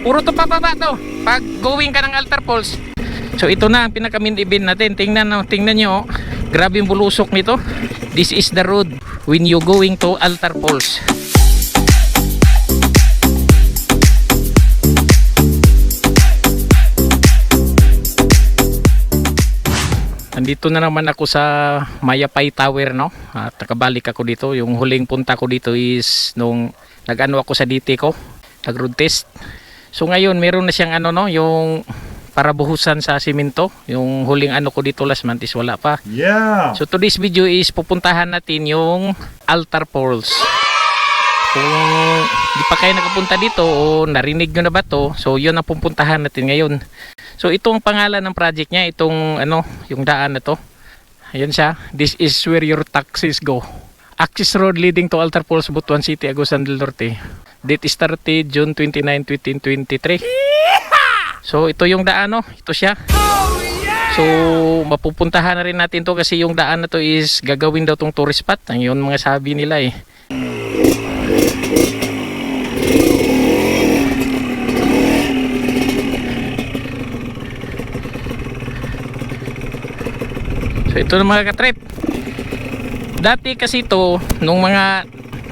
Puro to pababa to. Pag going ka ng Altar Falls. So ito na ang pinaka main event natin. Tingnan nyo. Grabe yung bulusok nito. This is the road when you going to Altar Falls. Andito na naman ako sa Mayapay Tower, no? At nakabalik ako dito. Yung huling punta ko dito is nung nag-ano ako sa DT ko, nag-road test. So ngayon meron na siyang ano, no, yung para buhusan sa simento. Yung huling ano ko dito last month is wala pa. Yeah. So today's video is pupuntahan natin yung Altar Falls. Kung di pa kayo nakapunta dito o narinig nyo na ba to, so yun ang pupuntahan natin ngayon. So itong pangalan ng project niya, itong ano, yung daan na to. Ayun siya. This is where your taxis go. Access road leading to Altar Falls, Butuan City, Agusan del Norte. Date is started June 29, 2023. So ito yung daan, no? Ito siya. So mapupuntahan na rin natin to kasi yung daan na to is gagawin daw tong tourist spot. Ang yun mga sabi nila eh. So ito na mga katrip. Dati kasi ito, nung mga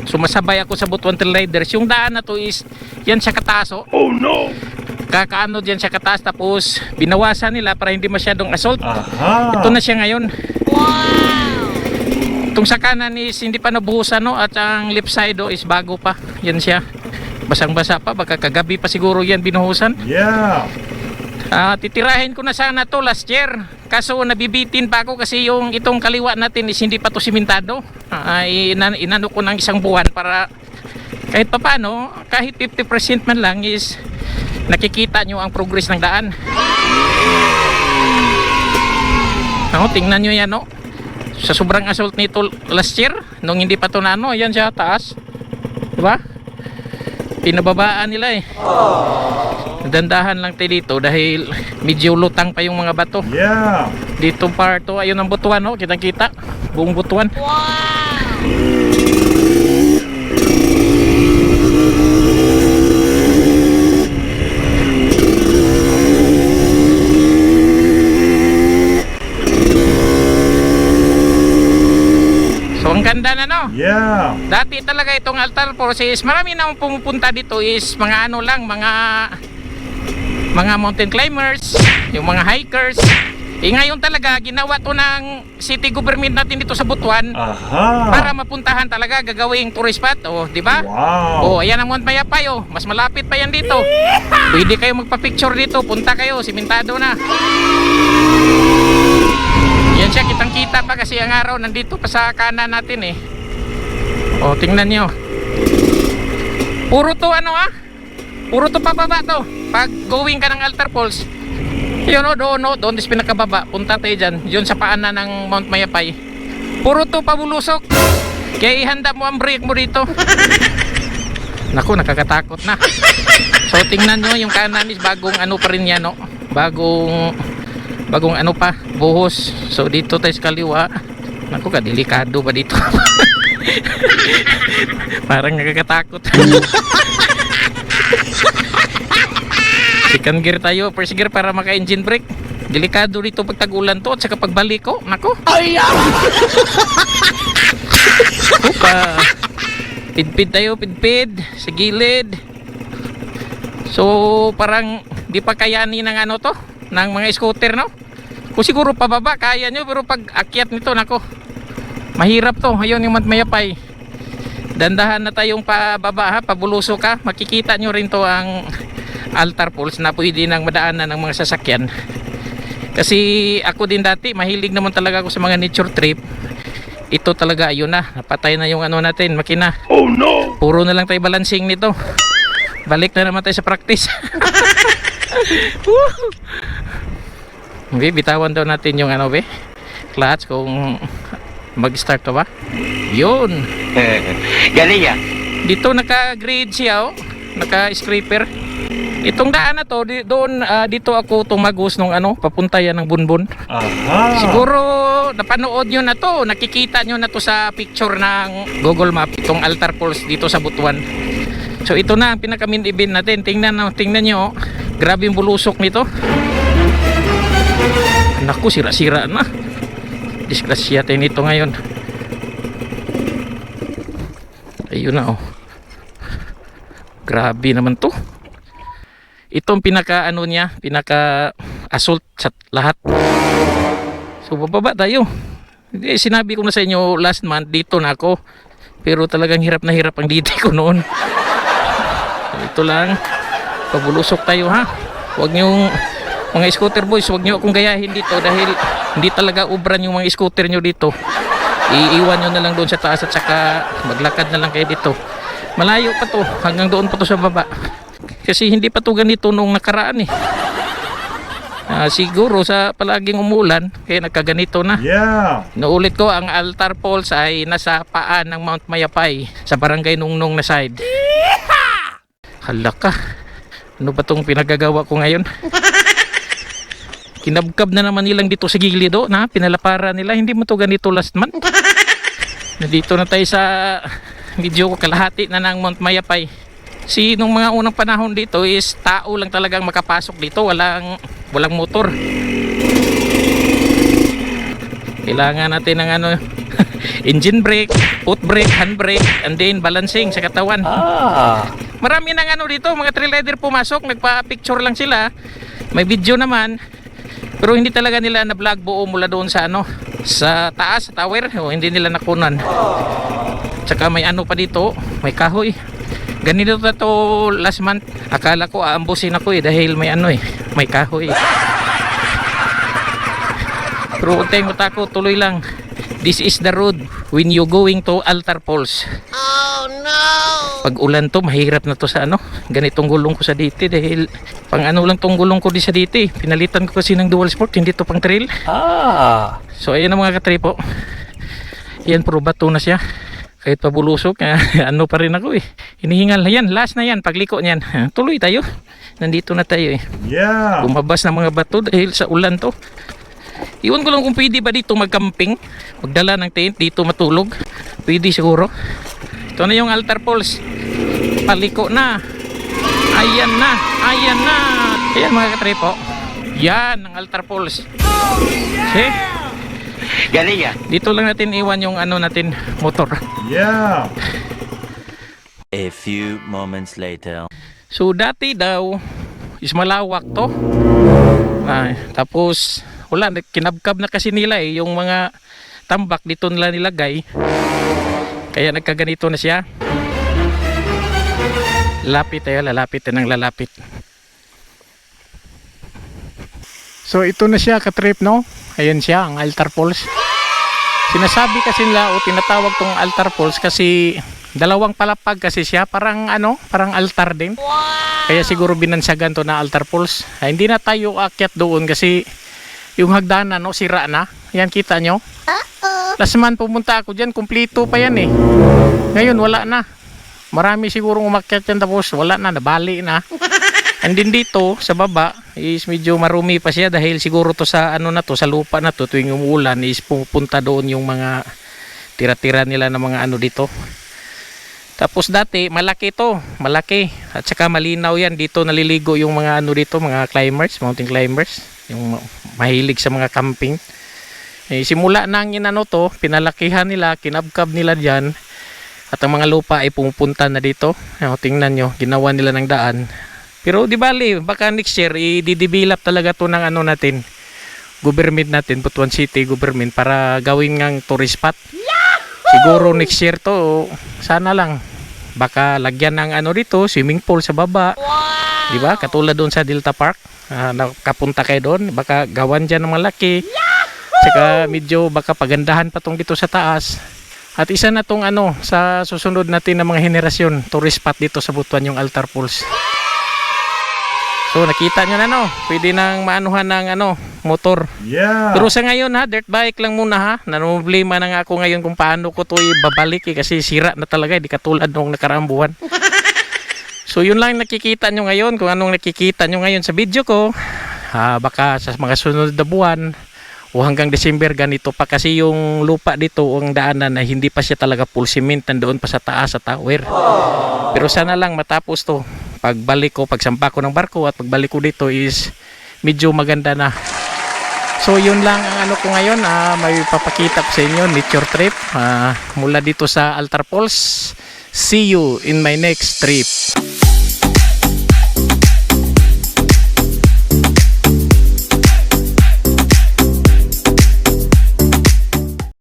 sumasabay ako sa Butuan Trail Riders, yung daan na to is yan siya kataso. Oh no. Kakaano diyan siya kataas, tapos binawasan nila para hindi masyadong assault. Aha. Ito na siya ngayon. Wow! Itong sa kanan is hindi pa nabuhusan, no? At ang left side is bago pa. Yan siya. Basang-basa pa, baka kagabi pa siguro yan binuhusan. Yeah. Titirahin ko na sana to last year. Kaso nabibitin pa ako kasi yung itong kaliwa natin is hindi pa to simentado. Inano ko ng isang buwan para kahit papano, kahit 50% man lang is nakikita nyo ang progress ng daan. Tingnan nyo yan, no? Sa sobrang assault nito last year, nung hindi pa to na ano, yan siya taas. Diba? Pinababaan nila eh. Dandahan lang tayo dito dahil medyo lutang pa yung mga bato. Yeah. Dito part to, ayun ang Butuan, no? Kitang kita buong Butuan. So ang ganda na, no? Yeah. Dati talaga itong Altar Falls is marami na pumupunta dito is mga ano lang, mga mountain climbers, yung mga hikers. Ngayon talaga ginawa to ng city government natin dito sa Butuan. Aha. Para mapuntahan talaga, gagawing tourist spot, oh, di ba? Wow. Oh, ayan ang Mount Mayapay, oh. Mas malapit pa yan dito. Pwede kayo magpa-picture dito, punta kayo, simentado na. Yan siya, kitang-kita pa kasi ang araw nandito pa sa kanan natin eh. Oh, tingnan nyo. Puro to ano puro to pababa to. Pag going ka ng Altar Falls, yun o, doon is pinakababa. Punta tayo dyan, yun sa paanan ng Mount Mayapay. Puro to pabulusok. Kaya ihanda mo ang brake mo dito. Naku, nakakatakot na. So tingnan nyo, yung kanan is bagong ano pa rin yan, no? Bagong ano pa, buhos. So dito tayo sa kaliwa. Naku, kadelikado ba dito? Parang nakakatakot. Second gear tayo, first gear para maka-engine brake. Delikado dito pag tag-ulan to at saka pagbalik ko. Nako. Opa. Pidpid tayo, pidpid sa gilid. So parang di pa kayanin ng ano to, ng mga scooter, no? Kung siguro pababa kaya nyo, pero pag akyat nito, nako, mahirap to. Ayun yung Mount Mayapay. Dandahan na tayong pababa, ha, pabuluso ka. Makikita nyo rin to ang Altar Falls na pwede nang madaanan ng mga sasakyan. Kasi ako din dati, mahilig naman talaga ako sa mga nature trip. Ito talaga, ayun na, napatay na yung ano natin, makina. Oh no. Puro na lang tayo balancing nito. Balik na naman tayo sa practice. Okay, bitawan daw natin yung ano, clutch kung mag-start to ba. Yun. Galing yan. Dito naka-grade siya, oh. Naka-scraper. Itong daan na to, dito ako tumagos nung ano, papunta yan ng Bunbun. Aha. Siguro napanood nyo na to, nakikita nyo na to sa picture ng Google Map, itong Altar Falls dito sa Butuan. So ito na ang pinaka main event natin. Tingnan nyo, oh. Grabe yung bulusok nito. Naku, sira-sira na. Disgrasya tayo nito ngayon. Ayun na, oh. Grabe naman to. Itong pinaka ano niya, pinaka assault sa lahat. So bababa tayo. Sinabi ko na sa inyo last month, dito na ako. Pero talagang hirap na hirap ang diti ko noon. So, ito lang. Pabulusok tayo, ha. Huwag nyo, mga scooter boys, huwag nyo akong gayahin dito dahil hindi talaga ubran yung mga scooter nyo dito. Iiwan nyo na lang doon sa taas at saka maglakad na lang kayo dito. Malayo pa to, hanggang doon pa to sa baba. Kasi hindi pa to ganito nung nakaraan eh. Siguro sa palaging umulan kaya nagkaganito na. Yeah. Naulit ko, ang altar poles ay nasa paan ng Mount Mayapay sa barangay Nungnong na side. Hala ka, ano ba tong pinagagawa ko ngayon? Kinabkab na naman nilang dito sa gilid, oh, na pinalapara nila. Hindi mo to ganito last month. Nandito na tayo sa medyo kalahati na ng Mount Mayapay. Nung mga unang panahon dito is tao lang talagang makapasok dito, walang motor. Kailangan natin ng ano, engine brake, foot brake, hand brake, and then balancing sa katawan. Marami nang ano dito, mga trail rider pumasok, nagpa-picture lang sila. May video naman. Pero hindi talaga nila na vlog buo mula doon sa ano, sa taas, sa tower. Hindi nila nakunan. Tsaka may ano pa dito, may kahoy. Ganito na to last month. Akala ko aambusin ako dahil may ano may kahoy. Pero huwag tayong matakot, tuloy lang. This is the road when you going to altar poles. Oh no! Pag ulan to, mahirap na to sa ano. Ganitong gulong ko sa diti dahil pang ano lang tong gulong ko di sa diti. Pinalitan ko kasi ng dual sport, hindi to pang trail. So ayun ang mga katripo. Yan, puro bato na siya. Kahit pabulusok, ano pa rin ako hinihingal na yan, last na yan, pagliko niyan. Tuloy tayo, nandito na tayo Yeah. Bumabas ng mga bato dahil sa ulan to. Iwan ko lang kung pwede ba dito magcamping, magdala ng tent, dito matulog. Pwede siguro. Ito na yung altar poles. Paliko na. Ayan na, ayan na. Ayan mga katripo. Yan ang altar poles. See? Galing yan. Dito lang natin iwan yung ano natin, motor. Yeah. A few moments later. So dati daw is malawak to. Tapos wala, kinabkab na kasi nila yung mga tambak dito nila nilagay. Kaya nagkaganito na siya. Lalapit tayo, lalapit ng lalapit. So ito na siya katrip, no? Ayan siya, ang altar poles. Sinasabi kasi nila o tinatawag tong altar poles kasi dalawang palapag kasi siya, parang ano, parang altar din. Kaya siguro binansagan to na altar poles. Hindi na tayo aakyat doon kasi yung hagdanan, no, sira na. Yan, kita nyo. Last month pumunta ako dyan, kumpleto pa yan Ngayon wala na. Marami siguro umakyat yan tapos wala na, nabali na. And then dito sa baba is medyo marumi pa siya dahil siguro to sa ano na to, sa lupa na to, tuwing umuulan is pupunta doon yung mga tira-tira nila ng mga ano dito. Tapos dati malaki to, malaki at saka malinaw yan. Dito naliligo yung mga ano dito, mga climbers, mountain climbers, yung mahilig sa mga camping. Simula na ang inano to, pinalakihan nila, kinabkab nila dyan at ang mga lupa ay pumupunta na dito. Tingnan nyo, ginawa nila ng daan. Pero di bali, baka next year i-develop talaga to ng ano natin, government natin, Butuan City government, para gawin ngang tourist spot. Siguro next year to, sana lang baka lagyan ng ano dito, swimming pool sa baba. Di ba? Katulad doon sa Delta Park, nakapunta kayo doon, baka gawan diyan ng malaki. Saka medyo baka pagandahan pa tong dito sa taas. At isa na tong ano sa susunod natin ng mga henerasyon, tourist spot dito sa Butuan, yung altar pools. So nakita nyo na, no, pwede nang maanuhan ng ano, motor. Yeah. Pero sa ngayon dirt bike lang muna ha. Nanoblema na nga ako ngayon kung paano ko to ibabalik kasi sira na talaga, di katulad nung nakaraang buwan. So yun lang nakikita nyo ngayon, kung anong nakikita nyo ngayon sa video ko. Baka sa mga sunod na buwan o hanggang December ganito pa, kasi yung lupa dito ang daanan na hindi pa siya talaga full cement, nandoon pa sa taas sa tower. Pero sana lang matapos to, pagbalik ko, pagsampa ko ng barko at pagbalik ko dito is medyo maganda na. So yun lang ang ano ko ngayon, may papakita ko sa inyo, nature trip mula dito sa Altar Falls. See you in my next trip.